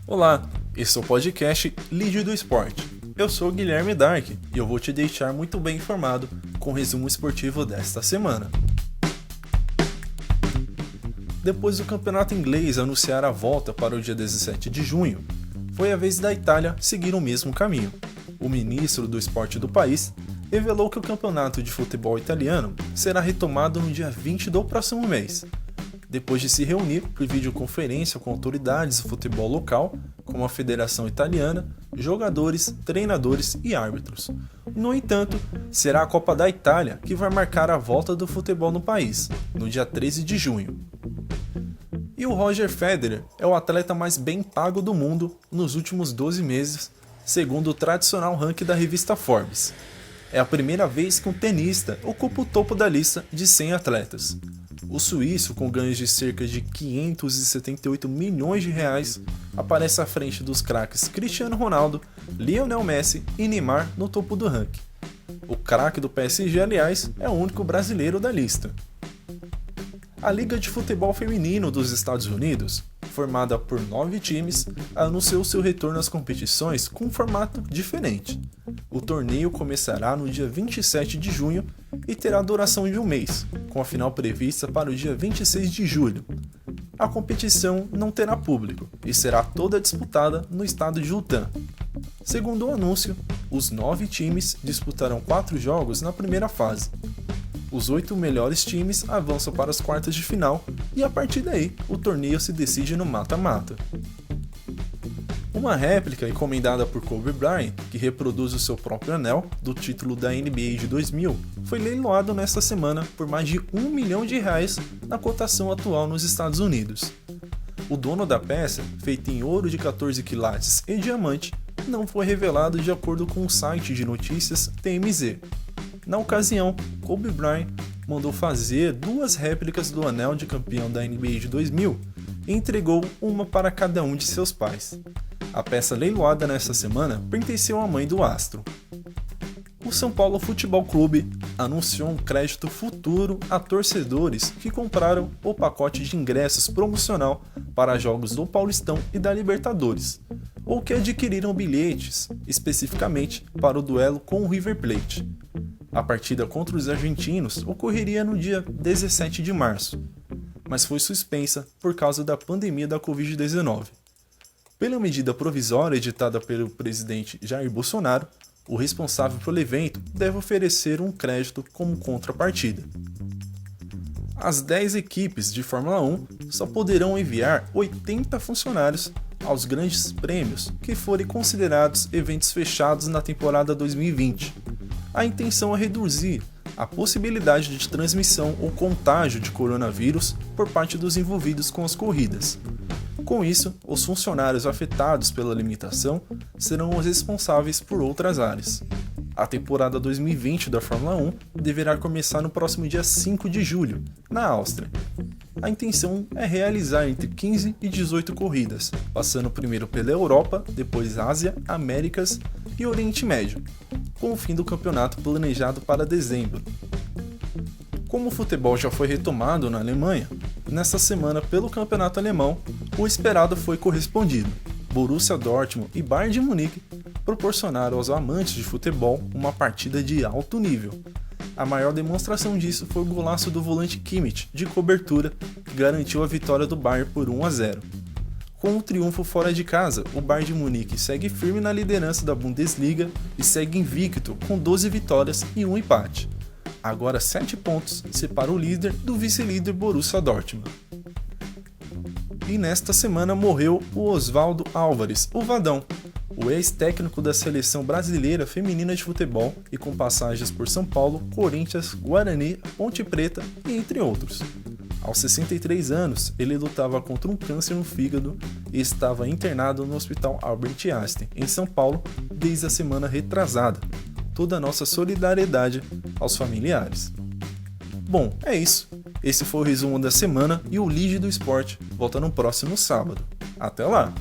Olá, esse é o podcast Lídio do Esporte. Eu sou o Guilherme Dark e eu vou te deixar muito bem informado com o resumo esportivo desta semana. Depois do campeonato inglês anunciar a volta para o dia 17 de junho, foi a vez da Itália seguir o mesmo caminho. O ministro do esporte do país revelou que o campeonato de futebol italiano será retomado no dia 20 do próximo mês, depois de se reunir por videoconferência com autoridades do futebol local, como a Federação Italiana, jogadores, treinadores e árbitros. No entanto, será a Copa da Itália que vai marcar a volta do futebol no país, no dia 13 de junho. E o Roger Federer é o atleta mais bem pago do mundo nos últimos 12 meses, segundo o tradicional ranking da revista Forbes. É a primeira vez que um tenista ocupa o topo da lista de 100 atletas. O suíço, com ganhos de cerca de 578 milhões de reais, aparece à frente dos craques Cristiano Ronaldo, Lionel Messi e Neymar no topo do ranking. O craque do PSG, aliás, é o único brasileiro da lista. A Liga de Futebol Feminino dos Estados Unidos, formada por 9 times, anunciou seu retorno às competições com um formato diferente. O torneio começará no dia 27 de junho e terá duração de um mês, com a final prevista para o dia 26 de julho. A competição não terá público e será toda disputada no estado de Utah. Segundo o anúncio, os 9 times disputarão 4 jogos na primeira fase. Os 8 melhores times avançam para as quartas de final e a partir daí o torneio se decide no mata-mata. Uma réplica encomendada por Kobe Bryant, que reproduz o seu próprio anel do título da NBA de 2000, foi leiloado nesta semana por mais de R$1 milhão na cotação atual nos Estados Unidos. O dono da peça, feita em ouro de 14 quilates e diamante, não foi revelado de acordo com o site de notícias TMZ. Na ocasião, Kobe Bryant mandou fazer 2 réplicas do anel de campeão da NBA de 2000 e entregou uma para cada um de seus pais. A peça leiloada nesta semana pertenceu à mãe do astro. O São Paulo Futebol Clube anunciou um crédito futuro a torcedores que compraram o pacote de ingressos promocional para jogos do Paulistão e da Libertadores, ou que adquiriram bilhetes especificamente para o duelo com o River Plate. A partida contra os argentinos ocorreria no dia 17 de março, mas foi suspensa por causa da pandemia da Covid-19. Pela medida provisória editada pelo presidente Jair Bolsonaro, o responsável pelo evento deve oferecer um crédito como contrapartida. As 10 equipes de Fórmula 1 só poderão enviar 80 funcionários aos grandes prêmios que forem considerados eventos fechados na temporada 2020. A intenção é reduzir a possibilidade de transmissão ou contágio de coronavírus por parte dos envolvidos com as corridas. Com isso, os funcionários afetados pela limitação serão os responsáveis por outras áreas. A temporada 2020 da Fórmula 1 deverá começar no próximo dia 5 de julho, na Áustria. A intenção é realizar entre 15 e 18 corridas, passando primeiro pela Europa, depois Ásia, Américas e Oriente Médio, com o fim do campeonato planejado para dezembro. Como o futebol já foi retomado na Alemanha, nesta semana pelo campeonato alemão, o esperado foi correspondido. Borussia Dortmund e Bayern de Munique proporcionaram aos amantes de futebol uma partida de alto nível. A maior demonstração disso foi o golaço do volante Kimmich de cobertura, que garantiu a vitória do Bayern por 1-0. Com o triunfo fora de casa, o Bayern de Munique segue firme na liderança da Bundesliga e segue invicto com 12 vitórias e 1 empate. Agora 7 pontos separa o líder do vice-líder Borussia Dortmund. E nesta semana morreu o Oswaldo Álvares, o Vadão, o ex-técnico da seleção brasileira feminina de futebol e com passagens por São Paulo, Corinthians, Guarani, Ponte Preta e entre outros. Aos 63 anos, ele lutava contra um câncer no fígado e estava internado no Hospital Albert Einstein, em São Paulo, desde a semana retrasada. Toda a nossa solidariedade aos familiares. Bom, é isso. Esse foi o resumo da semana e o Lídio do Esporte volta no próximo sábado. Até lá!